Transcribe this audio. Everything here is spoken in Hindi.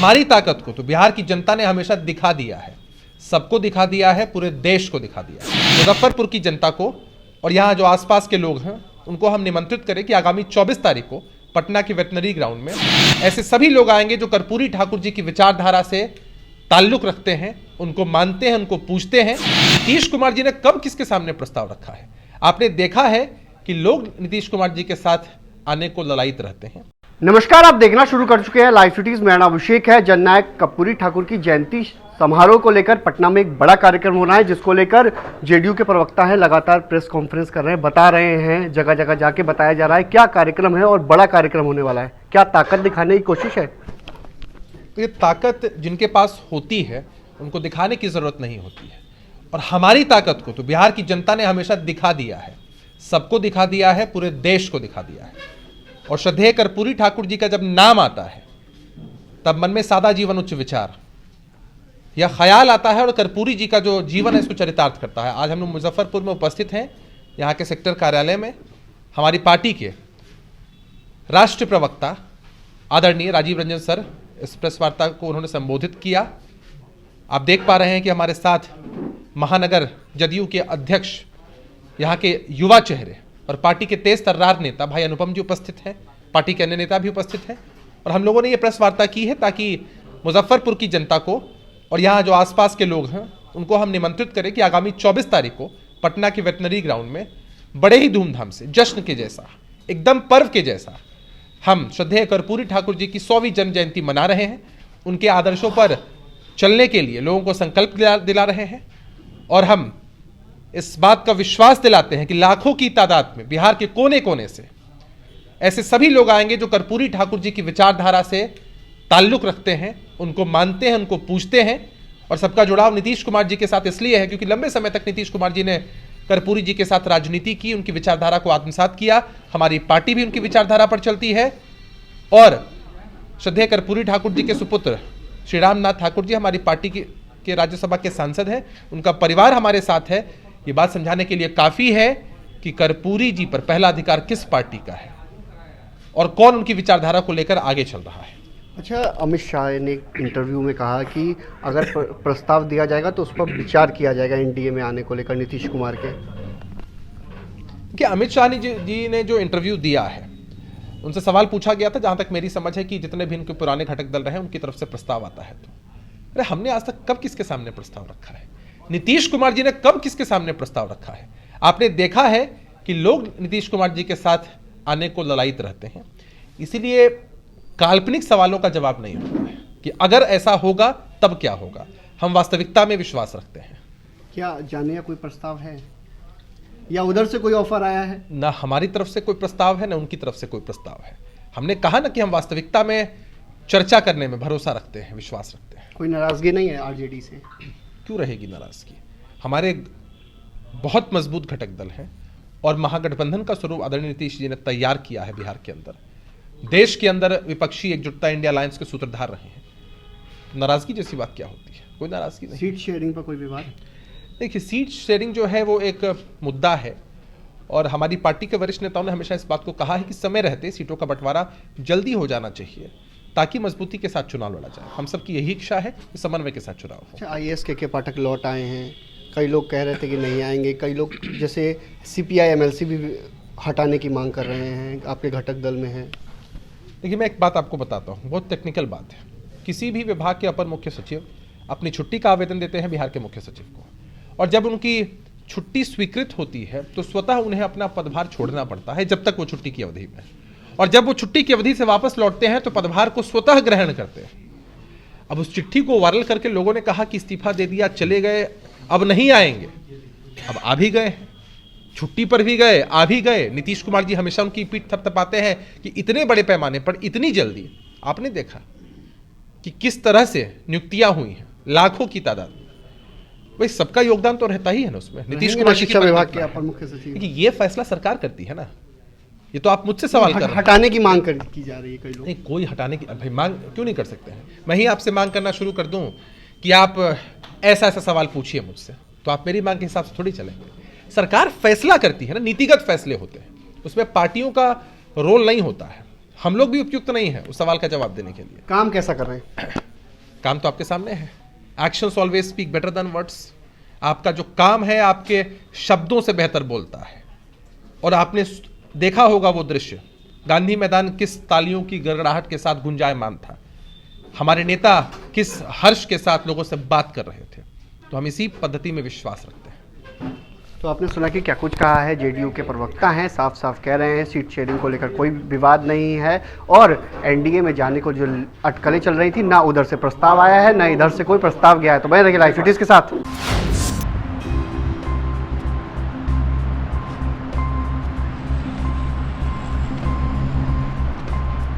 हमारी ताकत को तो बिहार की जनता ने हमेशा दिखा दिया है, सबको दिखा दिया है, पूरे देश को दिखा दिया है। मुजफ्फरपुर की जनता को और यहाँ जो आसपास के लोग हैं उनको हम निमंत्रित करें कि आगामी 24 तारीख को पटना के वेटनरी ग्राउंड में ऐसे सभी लोग आएंगे जो कर्पूरी ठाकुर जी की विचारधारा से ताल्लुक रखते हैं, उनको मानते हैं, उनको पूछते हैं। नीतीश कुमार जी ने कब किसके सामने प्रस्ताव रखा है? आपने देखा है कि लोग नीतीश कुमार जी के साथ आने को ललायित रहते हैं। नमस्कार, आप देखना शुरू कर चुके हैं लाइव सिटीज। मेरा नाम अभिषेक है। जननायक कर्पूरी ठाकुर की जयंती समारोह को लेकर पटना में एक बड़ा कार्यक्रम होना है, जिसको लेकर जेडीयू के प्रवक्ता हैं लगातार प्रेस कॉन्फ्रेंस कर रहे हैं, बता रहे हैं, जगह जगह जाके बताया जा रहा है क्या कार्यक्रम है और बड़ा कार्यक्रम होने वाला है। क्या ताकत दिखाने की कोशिश है? ये ताकत जिनके पास होती है उनको दिखाने की जरूरत नहीं होती है, और हमारी ताकत को तो बिहार की जनता ने हमेशा दिखा दिया है, सबको दिखा दिया है, पूरे देश को दिखा दिया है। और श्रद्धेय कर्पूरी ठाकुर जी का जब नाम आता है तब मन में सादा जीवन उच्च विचार यह ख्याल आता है, और कर्पूरी जी का जो जीवन है इसको चरितार्थ करता है। आज हम लोग मुजफ्फरपुर में उपस्थित हैं, यहाँ के सेक्टर कार्यालय में। हमारी पार्टी के राष्ट्रीय प्रवक्ता आदरणीय राजीव रंजन सर इस प्रेस वार्ता को उन्होंने संबोधित किया। आप देख पा रहे हैं कि हमारे साथ महानगर जदयू के अध्यक्ष, यहाँ के युवा चेहरे और पार्टी के तेज तर्रार नेता भाई अनुपम जी उपस्थित हैं, पार्टी के अन्य नेता भी उपस्थित हैं। और हम लोगों ने ये प्रेस वार्ता की है ताकि मुजफ्फरपुर की जनता को और यहाँ जो आसपास के लोग हैं उनको हम निमंत्रित करें कि आगामी 24 तारीख को पटना के वेटनरी ग्राउंड में बड़े ही धूमधाम से, जश्न के जैसा, एकदम पर्व के जैसा, हम श्रद्धेय कर्पूरी ठाकुर जी की 100वीं जन्म जयंती मना रहे हैं। उनके आदर्शों पर चलने के लिए लोगों को संकल्प दिला रहे हैं, और हम इस बात का विश्वास दिलाते हैं कि लाखों की तादाद में बिहार के कोने कोने से ऐसे सभी लोग आएंगे जो कर्पूरी ठाकुर जी की विचारधारा से ताल्लुक रखते हैं, उनको मानते हैं, उनको पूछते हैं। और सबका जुड़ाव नीतीश कुमार जी के साथ इसलिए है क्योंकि लंबे समय तक नीतीश कुमार जी ने कर्पूरी जी के साथ राजनीति की, उनकी विचारधारा को आत्मसात किया। हमारी पार्टी भी उनकी विचारधारा पर चलती है, और श्रद्धेय कर्पूरी ठाकुर जी के सुपुत्र श्री रामनाथ ठाकुर जी हमारी पार्टी के राज्यसभा के सांसद हैं, उनका परिवार हमारे साथ है। ये बात समझाने के लिए काफ़ी है कि कर्पूरी जी पर पहला अधिकार किस पार्टी का है और कौन उनकी विचारधारा को लेकर आगे चल रहा है। अच्छा, अमित शाह ने इंटरव्यू में कहा कि अगर प्रस्ताव दिया जाएगा तो उस पर विचार किया जाएगा एनडीए में आने को लेकर नीतीश कुमार के। कि अमित शाह जी ने जो इंटरव्यू दिया है, उनसे सवाल पूछा गया था, जहां तक मेरी समझ है कि जितने भी उनके पुराने घटक दल रहे उनकी तरफ से प्रस्ताव आता है। तो अरे हमने आज तक कब किसके सामने प्रस्ताव रखा है? नीतीश कुमार जी ने कब किसके सामने प्रस्ताव रखा है? आपने देखा है कि लोग नीतीश कुमार जी के साथ आने को ललायित रहते हैं। इसीलिए काल्पनिक सवालों का जवाब नहीं होता है कि अगर ऐसा होगा तब क्या होगा। हम वास्तविकता में विश्वास रखते हैं। क्या जाने या कोई प्रस्ताव है या उधर से कोई ऑफर आया है? ना हमारी तरफ से कोई प्रस्ताव है, ना उनकी तरफ से कोई प्रस्ताव है। हमने कहा ना कि हम वास्तविकता में चर्चा करने में भरोसा रखते हैं, विश्वास रखते हैं। कोई नाराजगी नहीं है आरजेडी से? क्यों रहेगी नाराजगी? हमारे बहुत मजबूत घटक दल हैं, और महागठबंधन का स्वरूप आदरणीय नीतीश जी ने तैयार किया है। बिहार के अंदर, देश के अंदर विपक्षी एकजुटता इंडिया अलायंस के सूत्रधार रहे हैं। नाराजगी जैसी बात क्या होती है? कोई नाराजगी नहीं। सीट शेयरिंग पर कोई विवाद? देखिए, सीट शेयरिंग जो है वो एक मुद्दा है, और हमारी पार्टी के वरिष्ठ नेताओं ने हमेशा इस बात को कहा है कि समय रहते सीटों का बंटवारा जल्दी हो जाना चाहिए ताकि मजबूती के साथ चुनाव लड़ा जाए। हम सबकी यही इच्छा है कि समन्वय के साथ चुनाव हो। अच्छा, आईएएस के पाठक लौट आए हैं, कई लोग कह रहे थे कि नहीं आएंगे, कई लोग जैसे सीपीआई एमएलसी भी हटाने की मांग कर रहे हैं, आपके घटक दल में है। देखिए, मैं एक बात आपको बताता हूँ, बहुत टेक्निकल बात है। किसी भी विभाग के अपर मुख्य सचिव अपनी छुट्टी का आवेदन देते हैं बिहार के मुख्य सचिव को, और जब उनकी छुट्टी स्वीकृत होती है तो स्वतः उन्हें अपना पदभार छोड़ना पड़ता है जब तक वो छुट्टी की अवधि में, और जब वो छुट्टी की अवधि से वापस लौटते हैं तो पदभार को स्वतः ग्रहण करते हैं। अब उस चिट्ठी को वायरल करके लोगों ने कहा कि इस्तीफा दे दिया, चले गए, अब नहीं आएंगे। अब आ भी गए, छुट्टी पर भी गए, आ भी गए। नीतीश कुमार जी हमेशा उनकी पीठ थपथपाते हैं कि इतने बड़े पैमाने पर इतनी जल्दी। आपने देखा कि किस तरह से नियुक्तियां हुई हैं, लाखों की तादाद में। भाई, सबका योगदान तो रहता ही है ना उसमें। नीतीश कुमार शिक्षा विभाग के अपर मुख्य सचिव, ये फैसला सरकार करती है ना। ये तो आप मुझसे सवाल कर रहे हैं। हटाने की मांग की जा रही है कई लोग। नहीं, कोई हटाने की भाई मांग क्यों नहीं कर सकते हैं? मैं ही आपसे मांग करना शुरू कर दूं कि आप ऐसा ऐसा सवाल पूछिए मुझसे, तो आप मेरी मांग के हिसाब से थोड़ी चलेंगे। सरकार फैसला करती है ना, नीतिगत फैसले होते हैं, उसमें पार्टियों का रोल नहीं होता है। हम लोग भी उपयुक्त नहीं है उस सवाल का जवाब देने के लिए। काम कैसा कर रहे हैं? काम तो आपके सामने है। Actions always speak better than words. आपका जो काम है आपके शब्दों से बेहतर बोलता है। और आपने देखा होगा वो दृश्य, गांधी मैदान किस तालियों की गड़गड़ाहट के साथ गुंजायमान था, हमारे नेता किस हर्ष के साथ लोगों से बात कर रहे थे। तो हम इसी पद्धति में विश्वास रखते हैं। तो आपने सुना कि क्या कुछ कहा है, जेडीयू के प्रवक्ता हैं, साफ साफ कह रहे हैं सीट शेयरिंग को लेकर कोई विवाद नहीं है और एनडीए में जाने को जो अटकलें चल रही थी, ना उधर से प्रस्ताव आया है ना इधर से कोई प्रस्ताव गया है। तो बने रहिए लाइव सिटीज के साथ।